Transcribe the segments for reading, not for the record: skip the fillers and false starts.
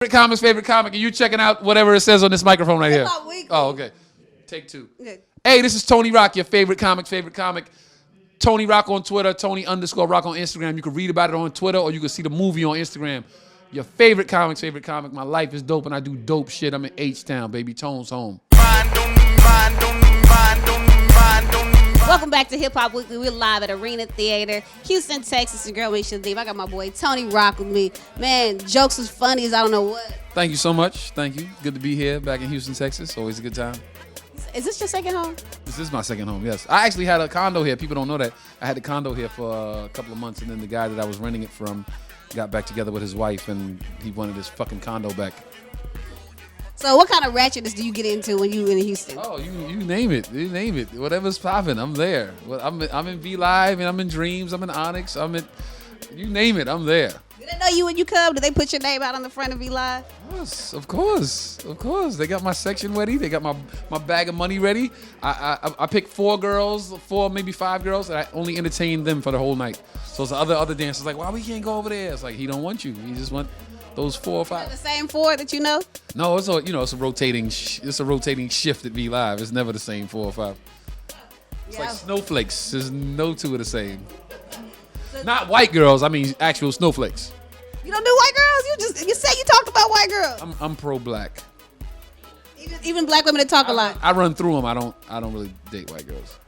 Favorite comic, and you checking out whatever it says on this microphone right here. Oh, okay. Take two. Okay. Hey, this is Tony Rock, your favorite comic. Tony Rock on Twitter, Tony_Rock on Instagram. You can read about it on Twitter, or you can see the movie on Instagram. Your favorite comic. My life is dope, and I do dope shit. I'm in H-Town, baby. Tone's home. Welcome back to Hip Hop Weekly. We're live at Arena Theater, Houston, Texas. Your girl Mesha, Diva. I got my boy Tony Rock with me. Man, jokes as funny as I don't know what. Thank you so much. Thank you. Good to be here back in Houston, Texas. Always a good time. Is this your second home? This is my second home, yes. I actually had a condo here. People don't know that. I had a condo here for a couple of months, and then the guy that I was renting it from got back together with his wife, and he wanted his fucking condo back. So what kind of ratchetness do you get into when you in Houston? Oh, you name it. You name it. Whatever's popping, I'm there. I'm in V Live, and I'm in Dreams. I'm in Onyx. You name it, I'm there. Did they know you when you come? Did they put your name out on the front of V Live? Yes, of course. They got my section ready. They got my bag of money ready. I picked 4 girls, 4 maybe 5 girls, and I only entertained them for the whole night. So it's the other dancers like, why we can't go over there? It's like he don't want you. He just want those 4 or 5. The same 4 that you know? No, it's a rotating shift at V Live. It's never the same 4 or 5. It's like snowflakes. There's no 2 of the same. Not white girls. I mean actual snowflakes. You don't do white girls? You said you talked about white girls. I'm pro-black. Even black women that talk a lot. I run through them. I don't really date white girls.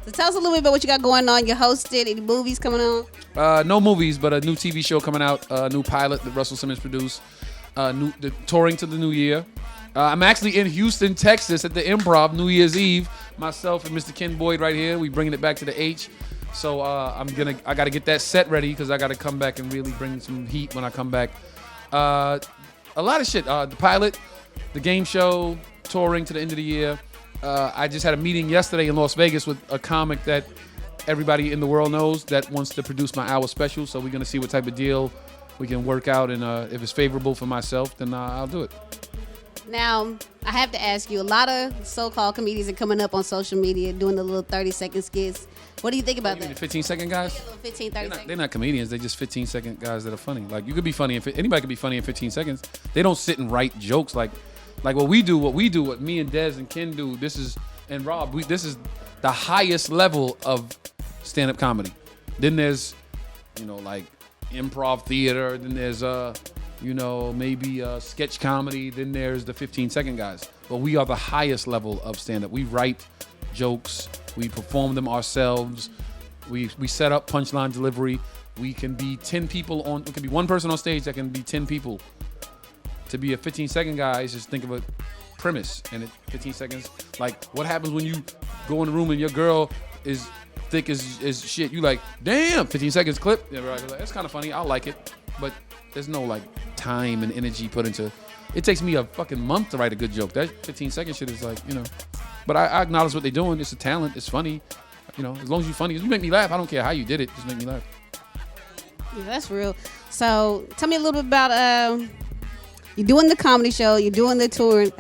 So tell us a little bit about what you got going on. You hosted any movies coming on? No movies, but a new TV show coming out. A new pilot that Russell Simmons produced. Touring to the new year. I'm actually in Houston, Texas, at the Improv New Year's Eve. Myself and Mr. Ken Boyd right here. We bringing it back to the H. So I got to get that set ready because I got to come back and really bring some heat when I come back. A lot of shit. The pilot, the game show, touring to the end of the year. I just had a meeting yesterday in Las Vegas with a comic that everybody in the world knows that wants to produce my hour special. So we're going to see what type of deal we can work out. And if it's favorable for myself, then I'll do it. Now, I have to ask you, a lot of so-called comedians are coming up on social media doing the little 30-second skits. What do you think about that? 15-second guys? Yeah, 15, 30 seconds. They're not comedians. They're just 15-second guys that are funny. Like, you could be funny. Anybody could be funny in 15 seconds. They don't sit and write jokes like what we do, what me and Dez and Ken do. And Rob, this is the highest level of stand-up comedy. Then there's, like improv theater. Then there's, maybe sketch comedy. Then there's the 15-second guys. But we are the highest level of stand-up. We write jokes. We perform them ourselves. We set up punchline delivery. We can be 10 people on. It can be one person on stage that can be 10 people. To be a 15-second guy is just think of a premise, and 15 seconds. Like, what happens when you go in the room and your girl is thick as shit? You like, damn, 15 seconds clip. Yeah, right. That's kind of funny. I like it, but there's no like time and energy put into. It takes me a fucking month to write a good joke. That 15-second shit is like, But I acknowledge what they're doing. It's a talent. It's funny. As long as you're funny, you make me laugh. I don't care how you did it. Just make me laugh. Yeah, that's real. So tell me a little bit about you're doing the comedy show. You're doing the touring.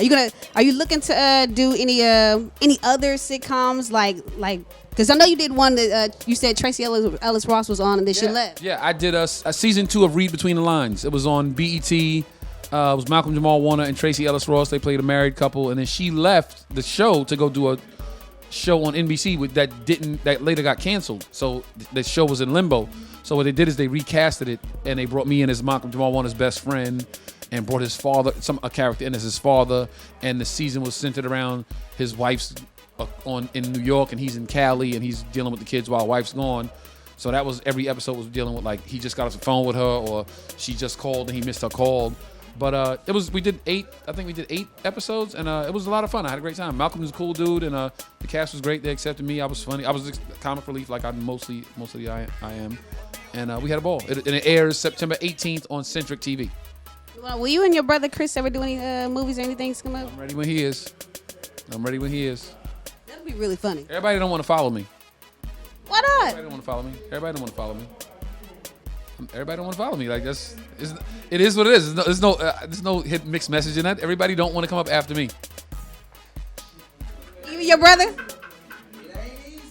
Are you looking to do any other sitcoms like? Because I know you did one that you said Tracy Ellis Ross was on and then she left. Yeah, I did a season 2 of Read Between the Lines. It was on BET. It was Malcolm Jamal Warner and Tracy Ellis Ross. They played a married couple, and then she left the show to go do a show on NBC that later got canceled. So the show was in limbo. So what they did is they recasted it, and they brought me in as Malcolm Jamal Warner's best friend, and brought his father, a character in as his father, and the season was centered around his wife's in New York, and he's in Cali, and he's dealing with the kids while wife's gone. So that was every episode was dealing with like he just got off the phone with her, or she just called and he missed her call. But we did 8 episodes, and it was a lot of fun. I had a great time. Malcolm was a cool dude, and the cast was great. They accepted me. I was funny. I was comic relief like I mostly I am. And we had a ball. And it airs September 18th on Centric TV. Well, will you and your brother Chris ever do any movies or anything come up? I'm ready when he is. That'd be really funny. Everybody don't want to follow me. Why not? Everybody don't want to follow me. Like it is what it is. There's no hit mixed message in that. Everybody don't want to come up after me. Even your brother?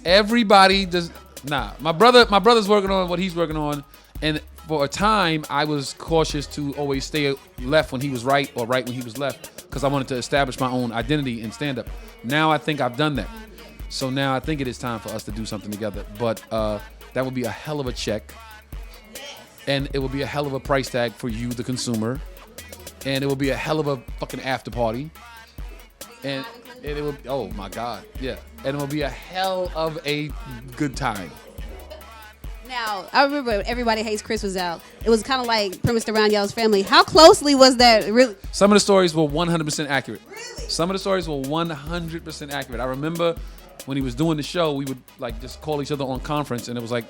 Everybody does. Nah, my brother's working on what he's working on, and for a time, I was cautious to always stay left when he was right or right when he was left because I wanted to establish my own identity in stand-up. Now I think I've done that. So now I think it is time for us to do something together. But that would be a hell of a check. And it would be a hell of a price tag for you, the consumer. And it would be a hell of a fucking after party. And it would, oh my God, yeah. And it would be a hell of a good time. Now, I remember when Everybody Hates Chris was out. It was kind of like premised around y'all's family. How closely was that really? Some of the stories were 100% accurate. Really? Some of the stories were 100% accurate. I remember when he was doing the show, we would like just call each other on conference, and it was like,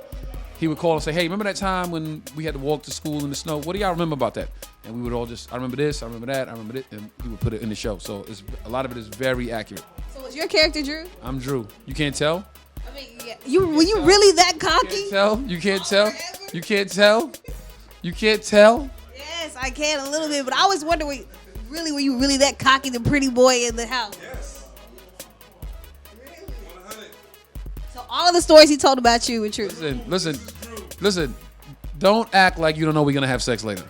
he would call and say, hey, remember that time when we had to walk to school in the snow? What do y'all remember about that? And we would all just, I remember this, I remember that, I remember it, and he would put it in the show. So a lot of it is very accurate. So was your character Drew? I'm Drew. You can't tell? I mean, yeah. Were you really that cocky? You can't tell? You can't tell? You can't tell? Yes, I can a little bit, but I always wonder, were you really that cocky, the pretty boy in the house? Yes. Really? 100. So all of the stories he told about you were true. Listen. Don't act like you don't know we're going to have sex later.